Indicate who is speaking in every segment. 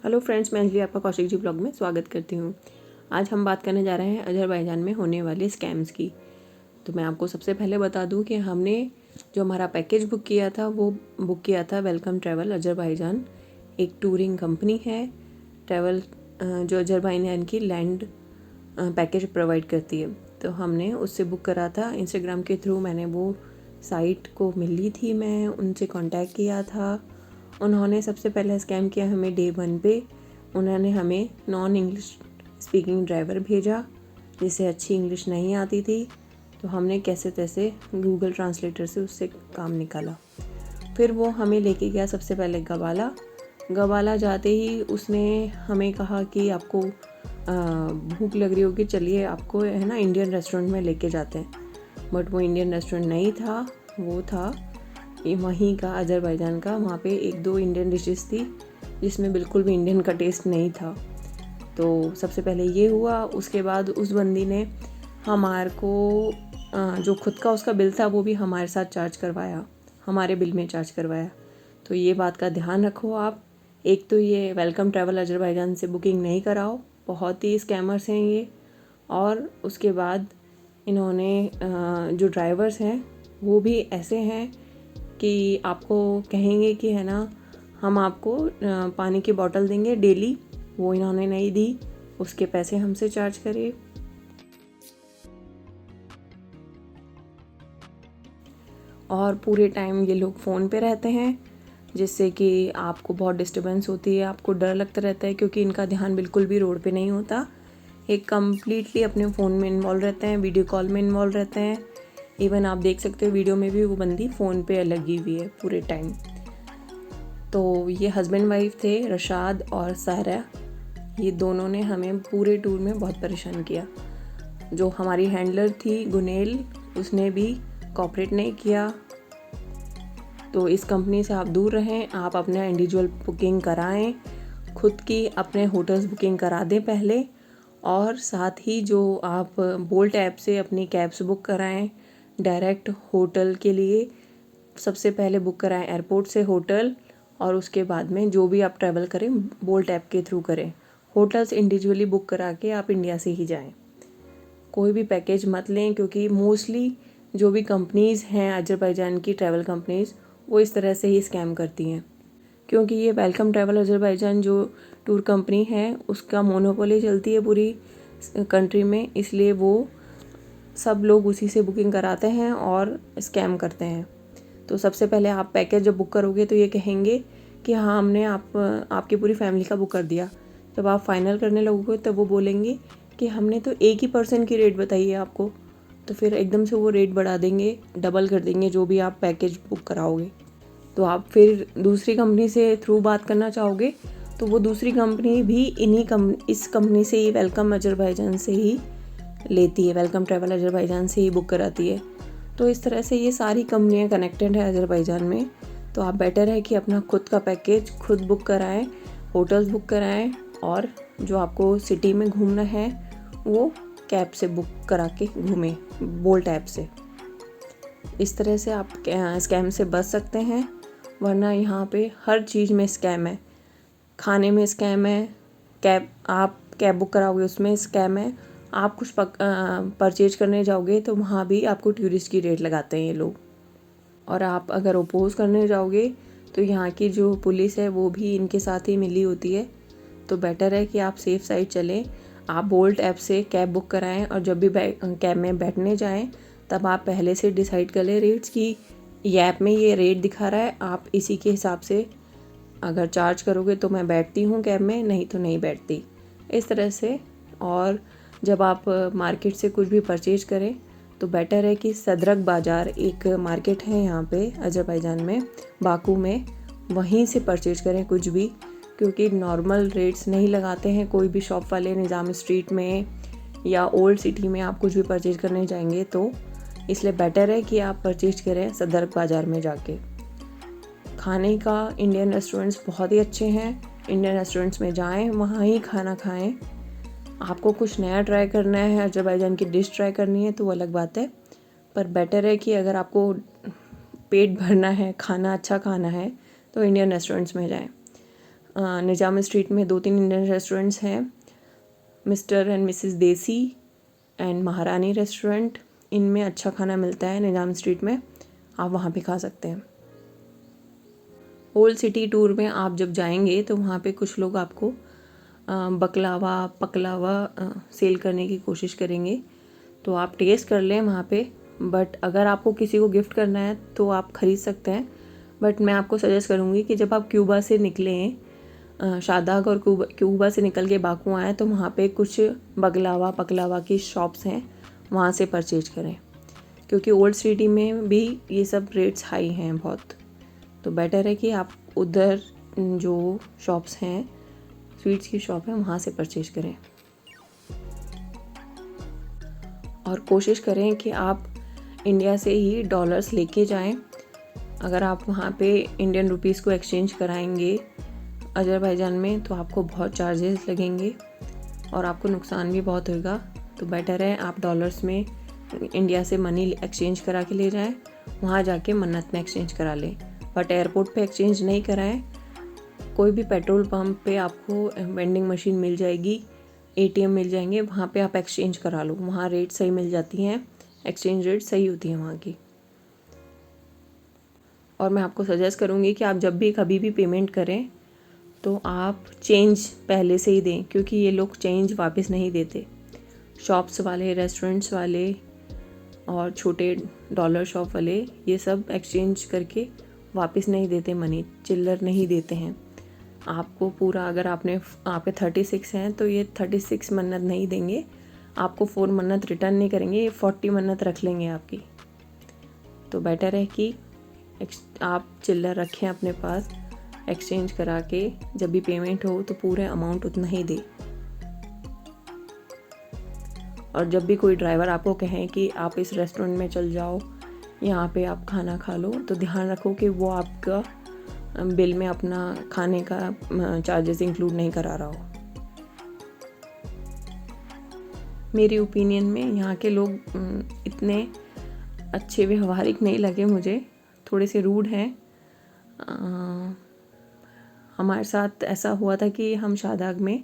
Speaker 1: Hello friends, मैं अंजलि आपका Kaushik ji blog में स्वागत करती हूँ। आज हम बात करने जा रहे हैं अज़रबैजान में होने वाले स्कैम्स की। तो मैं आपको सबसे पहले बता दूँ कि हमने जो हमारा पैकेज बुक किया था वो बुक किया था वेलकम ट्रैवल अज़रबैजान। एक टूरिंग कंपनी है ट्रैवल जो अज़रबैजान की लैंड पैकेज प्रोवाइड करती है। तो हमने उससे बुक करा था इंस्टाग्राम के थ्रू। मैंने वो साइट को मिली थी, मैं उनसे कांटेक्ट किया था। उन्होंने सबसे पहले स्कैम किया हमें डे 1 पे। उन्होंने हमें नॉन इंग्लिश स्पीकिंग ड्राइवर भेजा जिसे अच्छी इंग्लिश नहीं आती थी। तो हमने कैसे तैसे गूगल ट्रांसलेटर से उससे काम निकाला। फिर वो हमें लेके गया सबसे पहले गवाला जाते ही उसने हमें कहा कि आपको भूख लग रही होगी, चलिए आपको है ना इंडियन रेस्टोरेंट में लेके जाते हैं। बट वो इंडियन रेस्टोरेंट नहीं था, वो था वहीं का अज़रबैजान का। वहाँ पे 1-2 इंडियन डिशेस थी जिसमें बिल्कुल भी इंडियन का टेस्ट नहीं था। तो सबसे पहले ये हुआ। उसके बाद उस बंदी ने हमारे को जो खुद का उसका बिल था वो भी हमारे साथ चार्ज करवाया, हमारे बिल में चार्ज करवाया। तो ये बात का ध्यान रखो आप। एक तो ये वेलकम ट्रैवल अज़रबैजान से बुकिंग नहीं कराओ, बहुत ही स्कैमर्स हैं ये। और उसके बाद इन्होंने जो ड्राइवर्स हैं वो भी ऐसे हैं कि आपको कहेंगे कि है ना हम आपको पानी की बोतल देंगे डेली, वो इन्होंने नहीं दी, उसके पैसे हमसे चार्ज करे। और पूरे टाइम ये लोग फ़ोन पे रहते हैं जिससे कि आपको बहुत डिस्टर्बेंस होती है, आपको डर लगता रहता है क्योंकि इनका ध्यान बिल्कुल भी रोड पे नहीं होता। एक कम्प्लीटली अपने फ़ोन में इन्वॉल्व रहते हैं, वीडियो कॉल में इन्वॉल्व रहते हैं। इवन आप देख सकते हो वीडियो में भी वो बंदी फ़ोन पे लगी हुई है पूरे टाइम। तो ये हस्बैंड वाइफ थे, रशाद और सारा। ये दोनों ने हमें पूरे टूर में बहुत परेशान किया। जो हमारी हैंडलर थी गुनेल, उसने भी कोऑपरेट नहीं किया। तो इस कंपनी से आप दूर रहें, आप अपना इंडिविजुअल बुकिंग कराएं, खुद की अपने होटल्स बुकिंग करा दें पहले। और साथ ही जो आप बोल्ट ऐप से अपनी कैब्स बुक कराएं डायरेक्ट होटल के लिए, सबसे पहले बुक कराएं एयरपोर्ट से होटल, और उसके बाद में जो भी आप ट्रैवल करें बोल्ट ऐप के थ्रू करें। होटल्स इंडिविजुअली बुक करा के आप इंडिया से ही जाएं, कोई भी पैकेज मत लें, क्योंकि मोस्टली जो भी कंपनीज़ हैं अज़रबैजान की ट्रैवल कंपनीज़, वो इस तरह से ही स्कैम करती हैं। क्योंकि ये वेलकम ट्रैवल अज़रबैजान जो टूर कंपनी है उसका मोनोपोली चलती है पूरी कंट्री में, इसलिए वो सब लोग उसी से बुकिंग कराते हैं और स्कैम करते हैं। तो सबसे पहले आप पैकेज जब बुक करोगे तो ये कहेंगे कि हाँ हमने आपकी पूरी फैमिली का बुक कर दिया। जब आप फाइनल करने लगोगे तब वो बोलेंगे कि हमने तो एक ही पर्सन की रेट बताई है आपको। तो फिर एकदम से वो रेट बढ़ा देंगे, डबल कर देंगे जो भी आप पैकेज बुक कराओगे। तो आप फिर दूसरी कंपनी से थ्रू बात करना चाहोगे तो वो दूसरी कंपनी भी इस कंपनी से ही, वेलकम अज़रबैजान से ही लेती है, वेलकम ट्रैवल अज़रबैजान से ही बुक कराती है। तो इस तरह से ये सारी कंपनियां कनेक्टेड है अज़रबैजान में। तो आप बेटर है कि अपना खुद का पैकेज खुद बुक कराएं, होटल्स बुक कराएं, और जो आपको सिटी में घूमना है वो कैब से बुक करा के घूमें बोल्ट ऐप से। इस तरह से आप स्कैम से बच सकते हैं, वरना यहाँ पे हर चीज़ में स्कैम है। खाने में स्कैम है, आप कैब बुक कराओगे उसमें स्कैम है, आप कुछ परचेज करने जाओगे तो वहाँ भी आपको टूरिस्ट की रेट लगाते हैं ये लोग। और आप अगर अपोज करने जाओगे तो यहाँ की जो पुलिस है वो भी इनके साथ ही मिली होती है। तो बेटर है कि आप सेफ साइड चलें, आप बोल्ट ऐप से कैब बुक कराएं, और जब भी कैब में बैठने जाएं तब आप पहले से डिसाइड कर लें रेट्स की, ये ऐप में ये रेट दिखा रहा है, आप इसी के हिसाब से अगर चार्ज करोगे तो मैं बैठती हूँ कैब में, नहीं तो नहीं बैठती, इस तरह से। और जब आप मार्केट से कुछ भी परचेज करें तो बेटर है कि सदरक बाज़ार एक मार्केट है यहाँ पे अज़रबैजान में, बाकू में, वहीं से परचेज करें कुछ भी, क्योंकि नॉर्मल रेट्स नहीं लगाते हैं कोई भी शॉप वाले निज़ाम स्ट्रीट में या ओल्ड सिटी में आप कुछ भी परचेज करने जाएंगे। तो इसलिए बेटर है कि आप परचेज करें सदरक बाज़ार में जाके। खाने का इंडियन रेस्टोरेंट्स बहुत ही अच्छे हैं, इंडियन रेस्टोरेंट्स में जाएं, वहाँ ही खाना खाएं। आपको कुछ नया ट्राई करना है, अज़रबैजान की डिश ट्राई करनी है तो वो अलग बात है, पर बेटर है कि अगर आपको पेट भरना है, खाना अच्छा खाना है तो इंडियन रेस्टोरेंट्स में जाएं। निजाम स्ट्रीट में 2-3 इंडियन रेस्टोरेंट्स हैं, मिस्टर एंड मिसेस देसी एंड महारानी रेस्टोरेंट। इनमें अच्छा खाना मिलता है निजाम स्ट्रीट में, आप वहाँ पे खा सकते हैं। ओल्ड सिटी टूर में आप जब जाएंगे तो वहाँ पे कुछ लोग आपको बकलावा पकलावा सेल करने की कोशिश करेंगे, तो आप टेस्ट कर लें वहाँ पे। बट अगर आपको किसी को गिफ्ट करना है तो आप ख़रीद सकते हैं। बट मैं आपको सजेस्ट करूँगी कि जब आप क्यूबा से निकलें, शादाग और क्यूबा से निकल के बाकू आएँ, तो वहाँ पे कुछ बकलावा पकलावा की शॉप्स हैं, वहाँ से परचेज करें, क्योंकि ओल्ड सिटी में भी ये सब रेट्स हाई हैं बहुत। तो बेटर है कि आप उधर जो शॉप्स हैं, स्वीट्स की शॉप है, वहाँ से परचेज करें। और कोशिश करें कि आप इंडिया से ही डॉलर्स लेके जाएं। अगर आप वहाँ पे इंडियन रुपीस को एक्सचेंज कराएंगे अजरबैजान में तो आपको बहुत चार्जेस लगेंगे और आपको नुकसान भी बहुत होगा। तो बेटर है आप डॉलर्स में इंडिया से मनी एक्सचेंज करा के ले जाएं, वहाँ जाके मन्नत में एक्सचेंज करा लें। बट एयरपोर्ट पे एक्सचेंज नहीं कराएं। कोई भी पेट्रोल पंप पे आपको वेंडिंग मशीन मिल जाएगी, एटीएम मिल जाएंगे, वहाँ पे आप एक्सचेंज करा लो, वहाँ रेट सही मिल जाती हैं, एक्सचेंज रेट सही होती है वहाँ की। और मैं आपको सजेस्ट करूँगी कि आप जब भी कभी भी पेमेंट करें तो आप चेंज पहले से ही दें, क्योंकि ये लोग चेंज वापस नहीं देते। शॉप्स वाले, रेस्टोरेंट्स वाले और छोटे डॉलर शॉप वाले ये सब एक्सचेंज करके वापस नहीं देते, मनी चिल्लर नहीं देते हैं आपको पूरा। अगर आपके 36 हैं तो ये 36 मन्नत नहीं देंगे आपको, 4 मन्नत रिटर्न नहीं करेंगे, ये 40 मन्नत रख लेंगे आपकी। तो बेटर है कि आप चिल्लर रखें अपने पास, एक्सचेंज करा के जब भी पेमेंट हो तो पूरे अमाउंट उतना ही दे। और जब भी कोई ड्राइवर आपको कहें कि आप इस रेस्टोरेंट में चल जाओ, यहाँ पे आप खाना खा लो, तो ध्यान रखो कि वो आपका बिल में अपना खाने का चार्जेस इंक्लूड नहीं करा रहा हो। मेरी ओपिनियन में यहाँ के लोग इतने अच्छे व्यवहारिक नहीं लगे मुझे, थोड़े से रूड हैं। हमारे साथ ऐसा हुआ था कि हम शादाग में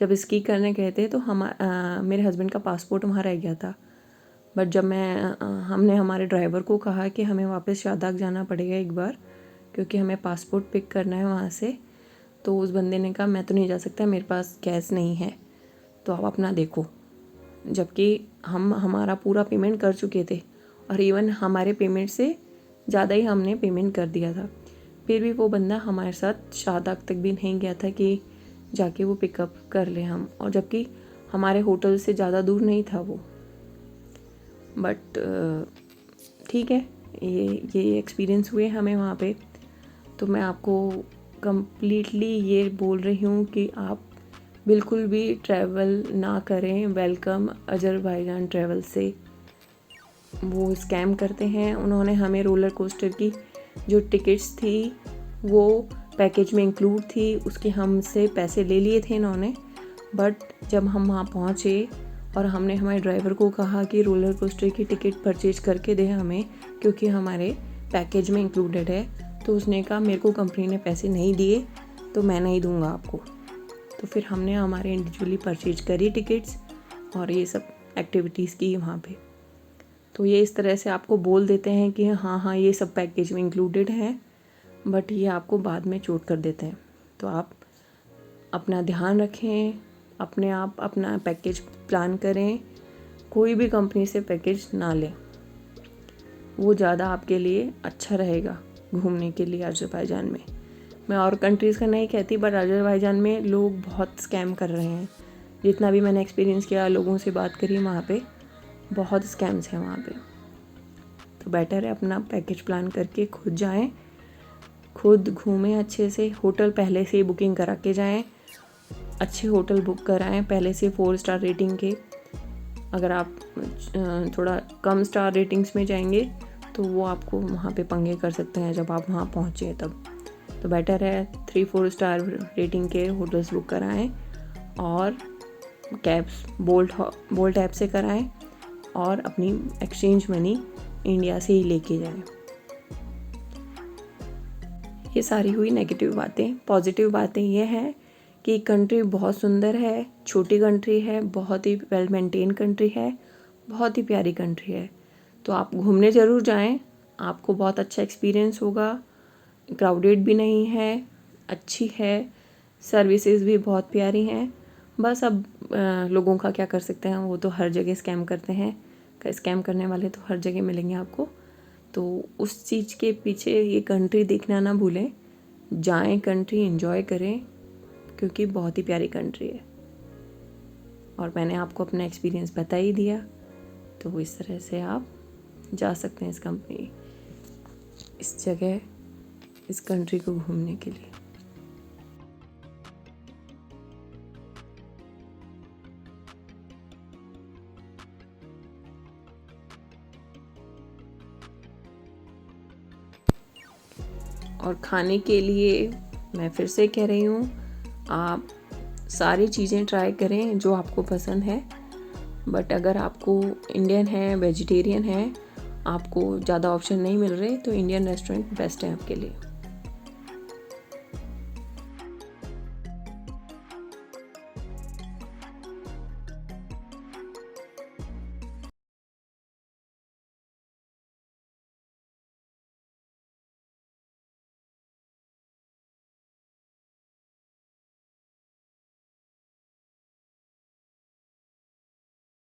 Speaker 1: जब स्की करने गए थे तो मेरे हस्बैंड का पासपोर्ट वहाँ रह गया था। बट जब हमने हमारे ड्राइवर को कहा कि हमें वापस शादाग जाना पड़ेगा एक बार, क्योंकि हमें पासपोर्ट पिक करना है वहाँ से, तो उस बंदे ने कहा मैं तो नहीं जा सकता, मेरे पास कैश नहीं है, तो आप अपना देखो। जबकि हमारा पूरा पेमेंट कर चुके थे और इवन हमारे पेमेंट से ज़्यादा ही हमने पेमेंट कर दिया था, फिर भी वो बंदा हमारे साथ शादाग तक भी नहीं गया था कि जाके वो पिकअप कर ले हम, और जबकि हमारे होटल से ज़्यादा दूर नहीं था वो। बट ठीक है, ये एक्सपीरियंस हुए हमें वहाँ पे। तो मैं आपको कम्प्लीटली ये बोल रही हूँ कि आप बिल्कुल भी ट्रैवल ना करें वेलकम अजरबैजान ट्रैवल से। वो स्कैम करते हैं। उन्होंने हमें रोलर कोस्टर की जो टिकट्स थी वो पैकेज में इंक्लूड थी, उसके हमसे पैसे ले लिए थे इन्होंने। बट जब हम वहाँ पहुँचे और हमने हमारे ड्राइवर को कहा कि रोलर कोस्टर की टिकट परचेज करके दे हमें, क्योंकि हमारे पैकेज में इंक्लूडेड है, तो उसने कहा मेरे को कंपनी ने पैसे नहीं दिए तो मैं नहीं दूंगा आपको। तो फिर हमने हमारे इंडिविजुअली परचेज करी टिकट्स और ये सब एक्टिविटीज़ की वहाँ पे। तो ये इस तरह से आपको बोल देते हैं कि हाँ ये सब पैकेज में इंक्लूडेड है, बट ये आपको बाद में चोट कर देते हैं। तो आप अपना ध्यान रखें, अपने आप अपना पैकेज प्लान करें, कोई भी कंपनी से पैकेज ना लें, वो ज़्यादा आपके लिए अच्छा रहेगा घूमने के लिए अजरबैजान में। मैं और कंट्रीज़ का नहीं कहती, बट अजरबैजान में लोग बहुत स्कैम कर रहे हैं। जितना भी मैंने एक्सपीरियंस किया, लोगों से बात करी, वहाँ पे बहुत स्कैम्स हैं वहाँ पे। तो बेटर है अपना पैकेज प्लान करके खुद जाएं, खुद घूमें अच्छे से। होटल पहले से ही बुकिंग करा के जाएं, अच्छे होटल बुक कराएं पहले से 4 स्टार रेटिंग के। अगर आप थोड़ा कम स्टार रेटिंग्स में जाएंगे तो वो आपको वहाँ पे पंगे कर सकते हैं जब आप वहाँ पहुँचे तब। तो बेटर है 3-4 स्टार रेटिंग के होटल्स बुक कराएं और कैब्स बोल्ट ऐप से कराएं और अपनी एक्सचेंज मनी इंडिया से ही लेके जाएं। ये सारी हुई नेगेटिव बातें। पॉजिटिव बातें ये हैं कि कंट्री बहुत सुंदर है, छोटी कंट्री है, बहुत ही वेल मेंटेन कंट्री है, बहुत ही प्यारी कंट्री है। तो आप घूमने ज़रूर जाएं, आपको बहुत अच्छा एक्सपीरियंस होगा। क्राउडेड भी नहीं है, अच्छी है, सर्विसेज भी बहुत प्यारी हैं। बस अब लोगों का क्या कर सकते हैं, वो तो हर जगह स्कैम करते हैं। स्कैम करने वाले तो हर जगह मिलेंगे आपको। तो उस चीज़ के पीछे ये कंट्री देखना ना भूलें, जाएं कंट्री एंजॉय करें, क्योंकि बहुत ही प्यारी कंट्री है। और मैंने आपको अपना एक्सपीरियंस बता ही दिया, तो इस तरह से आप जा सकते हैं इस जगह, इस कंट्री को घूमने के लिए। और खाने के लिए मैं फिर से कह रही हूँ, आप सारी चीज़ें ट्राई करें जो आपको पसंद है। बट अगर आपको इंडियन है, वेजिटेरियन है, आपको ज़्यादा ऑप्शन नहीं मिल रहे, तो इंडियन रेस्टोरेंट बेस्ट है आपके लिए।